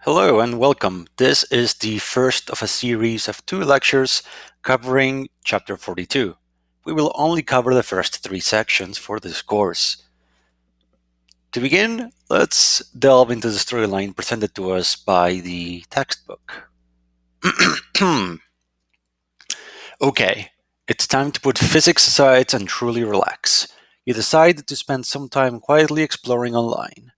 Hello and welcome. This is the first of a series of two lectures covering Chapter 42. We will only cover the first three sections for this course. To begin, let's delve into the storyline presented to us by the textbook. Okay, it's time to put physics aside and truly relax. You decide to spend some time quietly exploring online.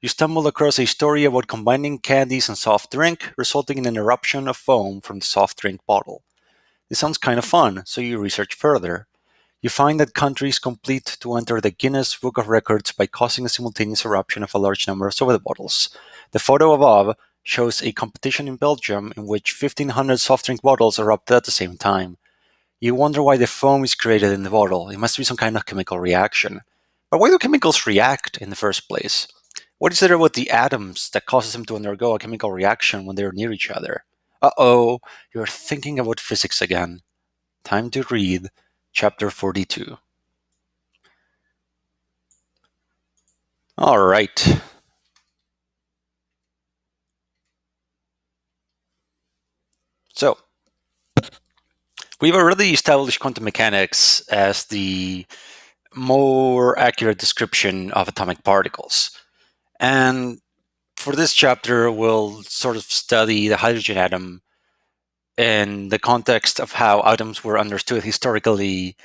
You stumble across a story about combining candies and soft drink, resulting in an eruption of foam from the soft drink bottle. This sounds kind of fun, so you research further. You find that countries complete to enter the Guinness Book of Records by causing a simultaneous eruption of a large number of soda bottles. The photo above shows a competition in Belgium in which 1,500 soft drink bottles erupted at the same time. You wonder why the foam is created in the bottle. It must be some kind of chemical reaction. But why do chemicals react in the first place? What is it about the atoms that causes them to undergo a chemical reaction when they're near each other? Uh-oh, you're thinking about physics again. Time to read chapter 42. All right. So, we've already established quantum mechanics as the more accurate description of atomic particles. And for this chapter, we'll sort of study the hydrogen atom in the context of how atoms were understood historically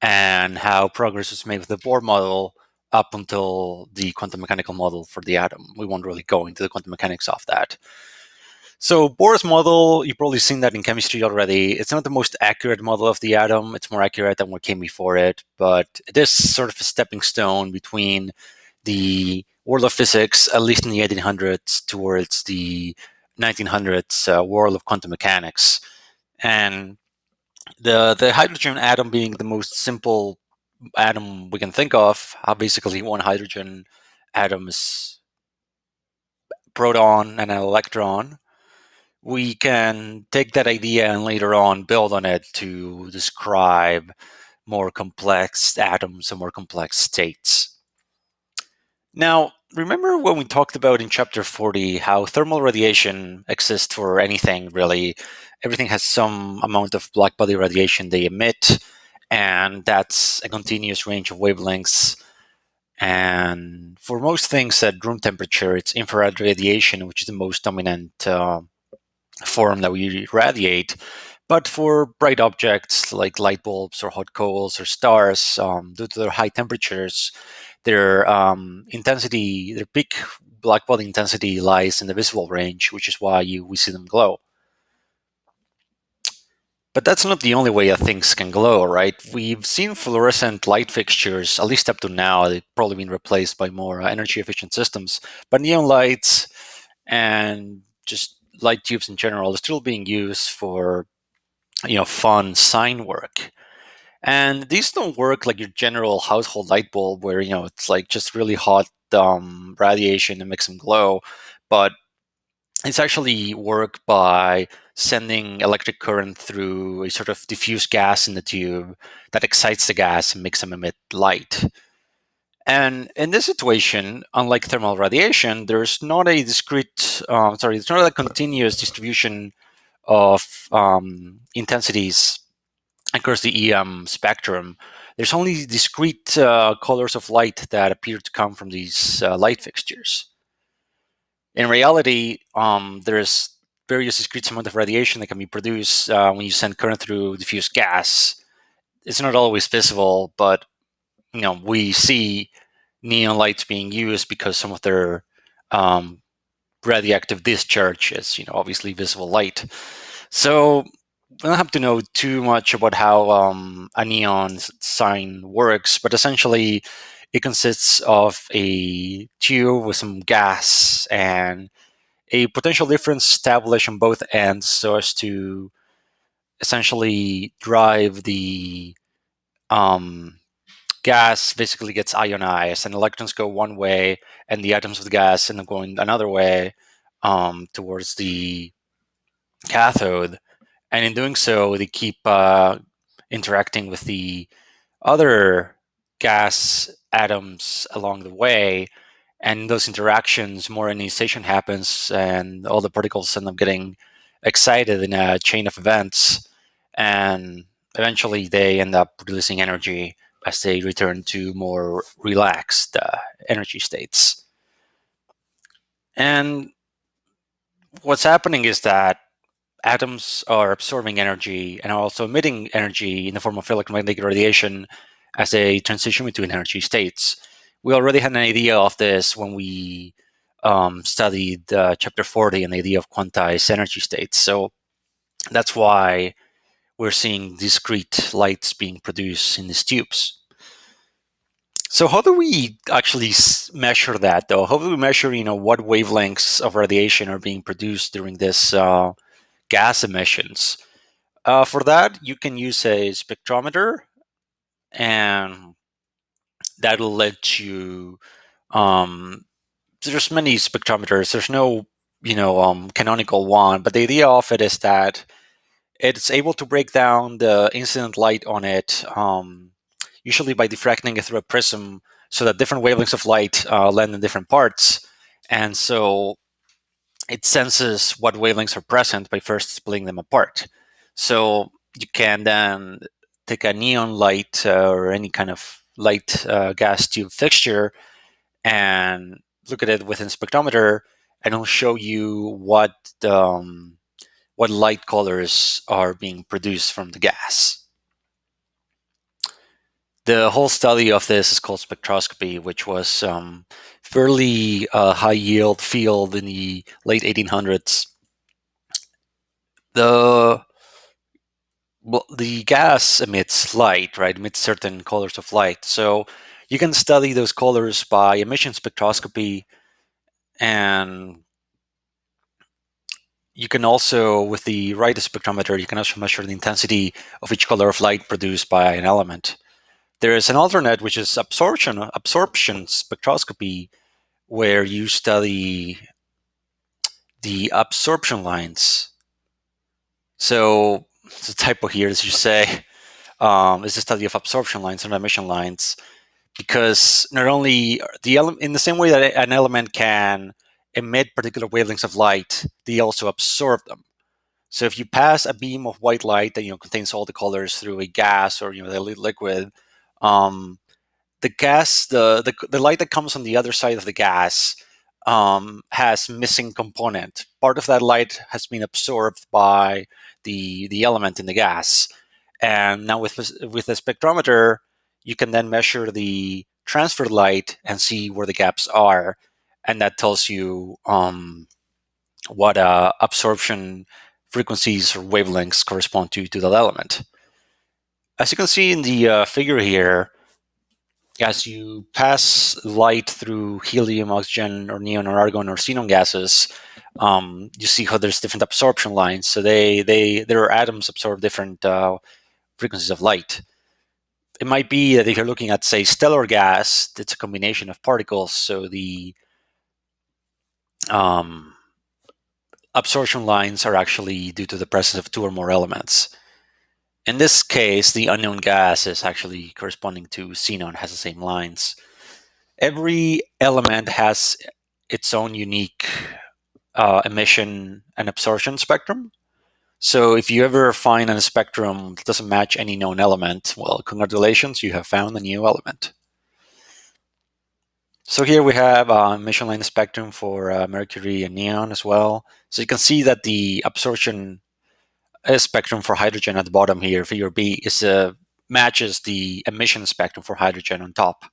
and how progress was made with the Bohr model up until the quantum mechanical model for the atom. We won't really go into the quantum mechanics of that. So Bohr's model, you've probably seen that in chemistry already. It's not the most accurate model of the atom. It's more accurate than what came before it, but it is sort of a stepping stone between the world of physics, at least in the 1800s, towards the 1900s world of quantum mechanics. And the hydrogen atom being the most simple atom we can think of, how basically one hydrogen atom is proton and an electron. We can take that idea and later on build on it to describe more complex atoms and more complex states. Now, remember when we talked about in chapter 40 how thermal radiation exists for anything really? Everything has some amount of black body radiation they emit, and that's a continuous range of wavelengths. And for most things at room temperature, it's infrared radiation, which is the most dominant form that we radiate. But for bright objects like light bulbs or hot coals or stars, due to their high temperatures, their intensity, their peak black body intensity lies in the visible range, which is why we see them glow. But that's not the only way that things can glow, right? We've seen fluorescent light fixtures, at least up to now. They've probably been replaced by more energy efficient systems. But neon lights and just light tubes in general are still being used for fun sign work. And these don't work like your general household light bulb where it's like just really hot radiation to makes them glow, but it's actually work by sending electric current through a sort of diffuse gas in the tube that excites the gas and makes them emit light. And in this situation, unlike thermal radiation, there's not a continuous distribution of intensities across the EM spectrum. There's only discrete colors of light that appear to come from these light fixtures. In reality, there's various discrete amount of radiation that can be produced when you send current through diffuse gas. It's not always visible, but we see neon lights being used because some of their um, radioactive discharge is obviously visible light. So we don't have to know too much about how a neon sign works, but essentially it consists of a tube with some gas and a potential difference established on both ends so as to essentially drive the um, gas basically gets ionized and electrons go one way and the atoms of the gas end up going another way towards the cathode. And in doing so, they keep interacting with the other gas atoms along the way. And in those interactions, more ionization happens, and all the particles end up getting excited in a chain of events, and eventually they end up releasing energy as they return to more relaxed energy states. And what's happening is that atoms are absorbing energy and are also emitting energy in the form of electromagnetic radiation as they transition between energy states. We already had an idea of this when we studied chapter 40 and the idea of quantized energy states. So that's why we're seeing discrete lights being produced in these tubes. So how do we actually measure that, though? How do we measure, what wavelengths of radiation are being produced during this gas emissions? For that, you can use a spectrometer, and that'll let you. Um, there's many spectrometers. There's no, canonical one, but the idea of it is that it's able to break down the incident light on it, usually by diffracting it through a prism, so that different wavelengths of light land in different parts, and so it senses what wavelengths are present by first splitting them apart. So you can then take a neon light or any kind of light gas tube fixture and look at it within spectrometer, and it'll show you what light colors are being produced from the gas. The whole study of this is called spectroscopy, which was fairly high yield field in the late 1800s. The the gas emits light, right? Emits certain colors of light. So you can study those colors by emission spectroscopy, and you can also, with the right spectrometer, you can also measure the intensity of each color of light produced by an element. There is an alternate, which is absorption spectroscopy, where you study the absorption lines. So it's a typo here, as you say, is the study of absorption lines and emission lines, because not only in the same way that an element can emit particular wavelengths of light, they also absorb them. So if you pass a beam of white light that contains all the colors through a gas or the liquid, um, the gas, the light that comes on the other side of the gas has missing component. Part of that light has been absorbed by the element in the gas, and now with the spectrometer, you can then measure the transferred light and see where the gaps are, and that tells you what absorption frequencies or wavelengths correspond to that element. As you can see in the figure here, as you pass light through helium, oxygen, or neon, or argon, or xenon gases, you see how there's different absorption lines. So their atoms absorb different frequencies of light. It might be that if you're looking at, say, stellar gas, it's a combination of particles. So the um, absorption lines are actually due to the presence of two or more elements. In this case, the unknown gas is actually corresponding to xenon, has the same lines. Every element has its own unique emission and absorption spectrum. So if you ever find a spectrum that doesn't match any known element, well, congratulations, you have found a new element. So here we have a emission line spectrum for mercury and neon as well. So you can see that the absorption spectrum for hydrogen at the bottom here, figure B, matches the emission spectrum for hydrogen on top.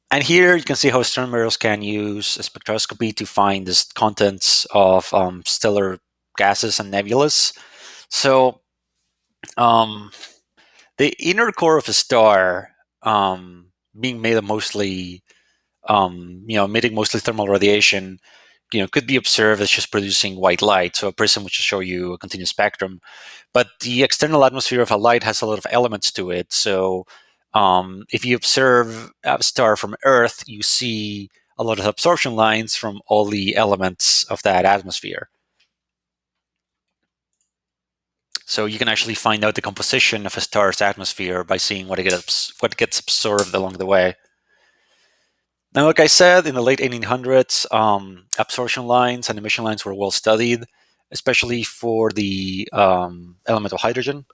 And here you can see how astronomers can use spectroscopy to find the contents of stellar gases and nebulas. So the inner core of a star, being made of mostly, emitting mostly thermal radiation, could be observed as just producing white light. So a prism would just show you a continuous spectrum. But the external atmosphere of a light has a lot of elements to it. So if you observe a star from Earth, you see a lot of absorption lines from all the elements of that atmosphere. So you can actually find out the composition of a star's atmosphere by seeing what gets absorbed along the way. Now, like I said, in the late 1800s, absorption lines and emission lines were well studied, especially for the element of hydrogen.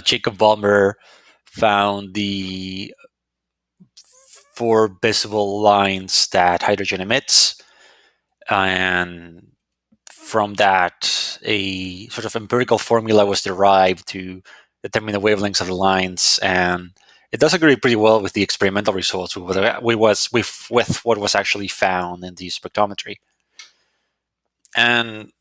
Jacob Balmer found the four visible lines that hydrogen emits, and from that, a sort of empirical formula was derived to determine the wavelengths of the lines, and it does agree pretty well with the experimental results with what was actually found in the spectrometry. And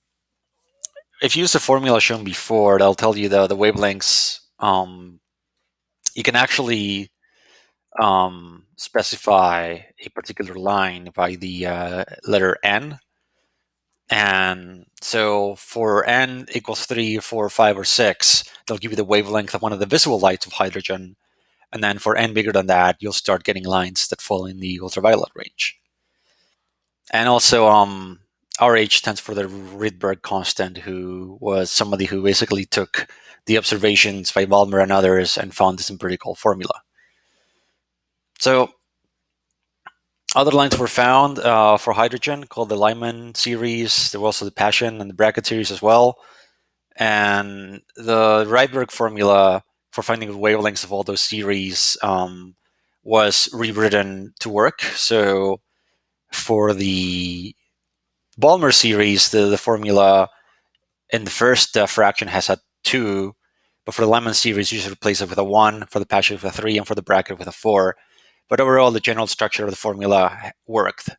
if you use the formula shown before, that'll tell you the wavelengths. You can actually specify a particular line by the letter n. And so for n equals 3, 4, 5, or 6, they'll give you the wavelength of one of the visible lights of hydrogen. And then for n bigger than that, you'll start getting lines that fall in the ultraviolet range. And also, RH stands for the Rydberg constant, who was somebody who basically took the observations by Balmer and others and found this empirical formula. So other lines were found for hydrogen called the Lyman series. There were also the Paschen and the Brackett series as well. And the Rydberg formula for finding the wavelengths of all those series was rewritten to work. So for the Balmer series, the formula in the first fraction has a 2, but for the Lyman series, you should replace it with a 1, for the Paschen with a 3, and for the Brackett with a 4. But overall, the general structure of the formula worked.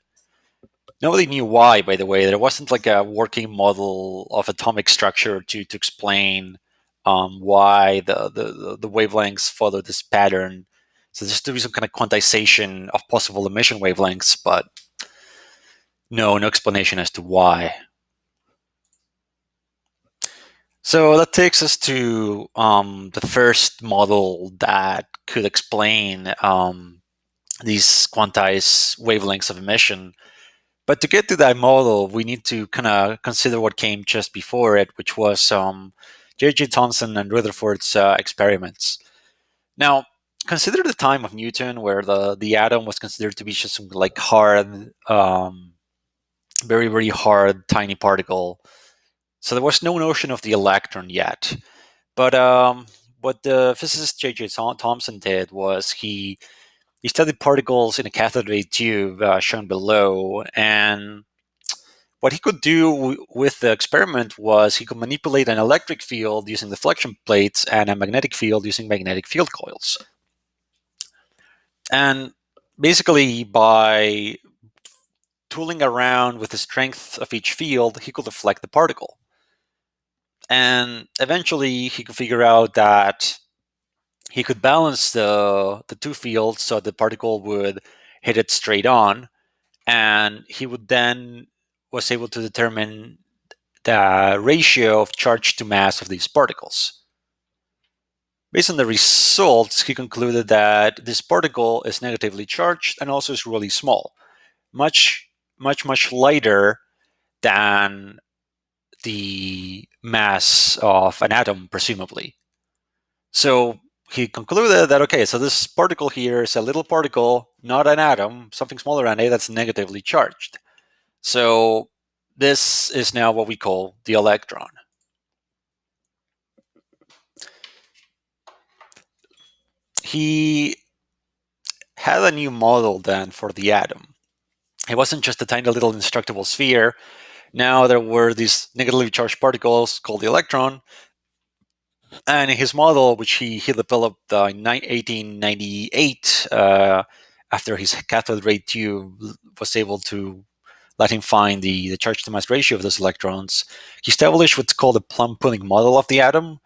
Nobody knew why, by the way. There wasn't like a working model of atomic structure to explain why the wavelengths follow this pattern. So there's to be some kind of quantization of possible emission wavelengths, but no explanation as to why. So that takes us to the first model that could explain these quantized wavelengths of emission. But to get to that model, we need to kind of consider what came just before it, which was J.J. Thomson and Rutherford's experiments. Now, consider the time of Newton, where the atom was considered to be just some like hard, very, very hard, tiny particle. So there was no notion of the electron yet. But what the physicist J.J. Thomson did was he studied particles in a cathode ray tube shown below, and what he could do with the experiment was he could manipulate an electric field using deflection plates and a magnetic field using magnetic field coils. And basically, by tooling around with the strength of each field, he could deflect the particle. And eventually, he could figure out that he could balance the two fields so the particle would hit it straight on, and he would then was able to determine the ratio of charge to mass of these particles. Based on the results, he concluded that this particle is negatively charged and also is really small, much lighter than the mass of an atom, presumably. So he concluded that, okay, so this particle here is a little particle, not an atom, something smaller than it that's negatively charged. So this is now what we call the electron. He had a new model then for the atom. It wasn't just a tiny little indestructible sphere. Now there were these negatively charged particles called the electron. And in his model, which he developed in 1898, after his cathode ray tube was able to let him find the charge to mass ratio of those electrons, he established what's called a plum pudding model of the atom,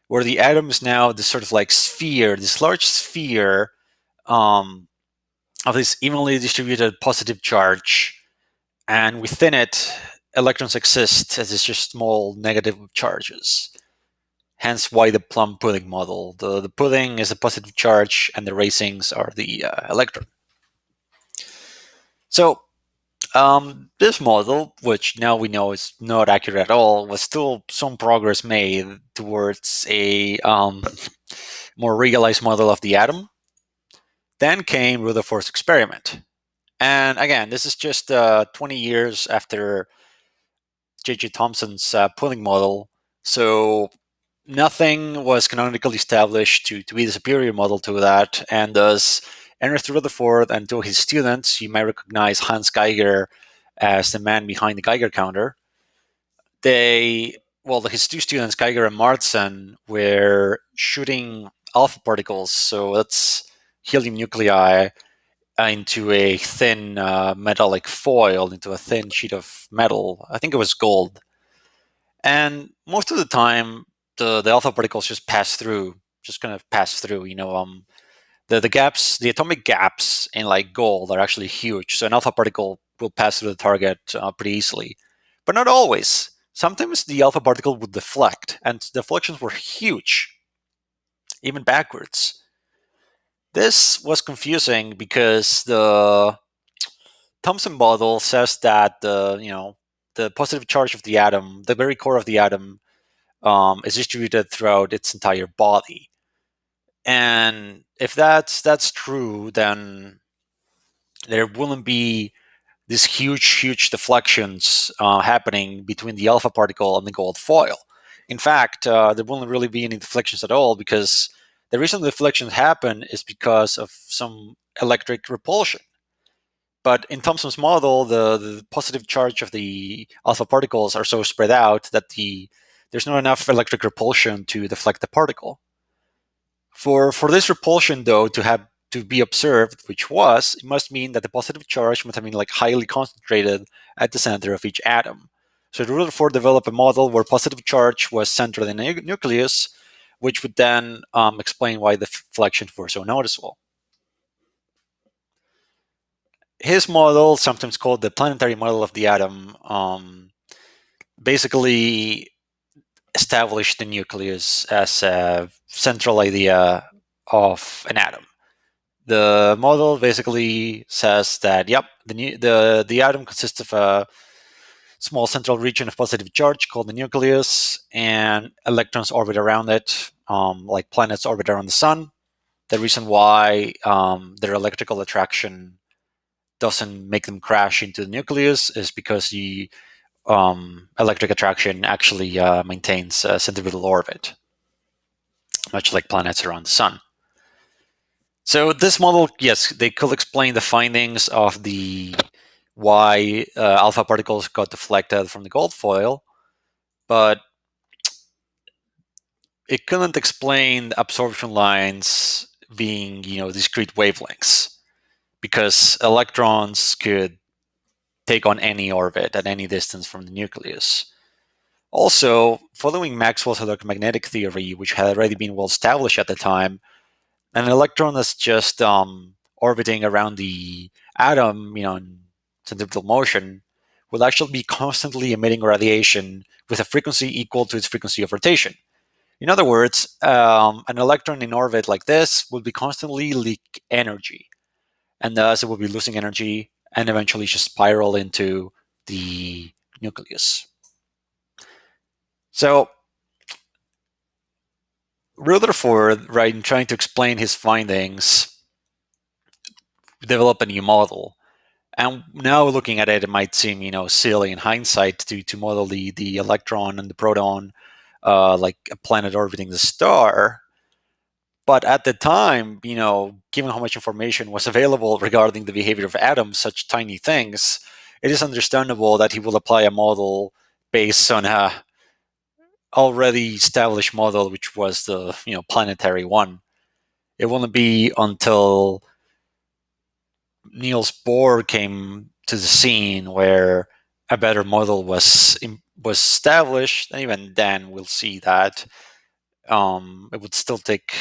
where the atom is now this sort of like sphere, this large sphere of this evenly distributed positive charge, and within it, electrons exist as these just small negative charges. Hence why the plum pudding model. The pudding is a positive charge and the racings are the electron. So this model, which now we know is not accurate at all, was still some progress made towards a more realized model of the atom. Then came Rutherford's experiment. And again, this is just 20 years after J.J. Thomson's pooling model. So nothing was canonically established to be the superior model to that. And thus, Ernest Rutherford and two of his students, you might recognize Hans Geiger as the man behind the Geiger counter. His two students, Geiger and Martson, were shooting alpha particles. So that's helium nuclei into a thin metallic foil, into a thin sheet of metal. I think it was gold. And most of the time, the alpha particles just pass through, just kind of pass through. The gaps, the atomic gaps in like gold are actually huge. So an alpha particle will pass through the target pretty easily, but not always. Sometimes the alpha particle would deflect, and deflections were huge, even backwards. This was confusing because the Thomson model says that the positive charge of the atom, the very core of the atom, is distributed throughout its entire body. And if that's true, then there wouldn't be these huge deflections happening between the alpha particle and the gold foil. In fact, there wouldn't really be any deflections at all, because the reason the deflections happen is because of some electric repulsion. But in Thomson's model, the positive charge of the alpha particles are so spread out that there's not enough electric repulsion to deflect the particle. For this repulsion, though, to be observed, which was, it must mean that the positive charge must have been like highly concentrated at the center of each atom. So Rutherford developed a model where positive charge was centered in the nucleus, which would then explain why the deflections were so noticeable. His model, sometimes called the planetary model of the atom, basically established the nucleus as a central idea of an atom. The model basically says that, yep, the atom consists of a small central region of positive charge called the nucleus, and electrons orbit around it, like planets orbit around the sun. The reason why their electrical attraction doesn't make them crash into the nucleus is because the electric attraction actually maintains a centripetal orbit, much like planets around the sun. So this model, yes, they could explain the findings of the why alpha particles got deflected from the gold foil, but it couldn't explain absorption lines being, discrete wavelengths, because electrons could take on any orbit at any distance from the nucleus. Also, following Maxwell's electromagnetic theory, which had already been well established at the time, an electron that's just orbiting around the atom, in centripetal motion, will actually be constantly emitting radiation with a frequency equal to its frequency of rotation. In other words, an electron in orbit like this will be constantly leak energy, and thus it will be losing energy and eventually just spiral into the nucleus. So Rutherford, right, in trying to explain his findings, developed a new model. And now looking at it, it might seem, silly in hindsight to model the electron and the proton like a planet orbiting the star. But at the time, given how much information was available regarding the behavior of atoms, such tiny things, it is understandable that he will apply a model based on a already established model, which was the planetary one. It wouldn't be until Niels Bohr came to the scene where a better model was established, and even then, we'll see that it would still take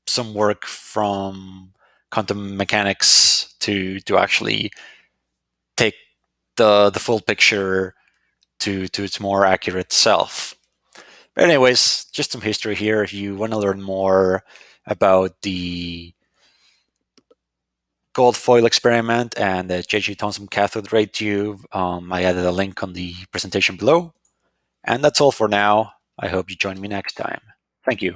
some work from quantum mechanics to actually take the full picture to its more accurate self. But anyways, just some history here. If you want to learn more about the gold foil experiment and the J.J. Thomson cathode ray tube, I added a link on the presentation below. And that's all for now. I hope you join me next time. Thank you.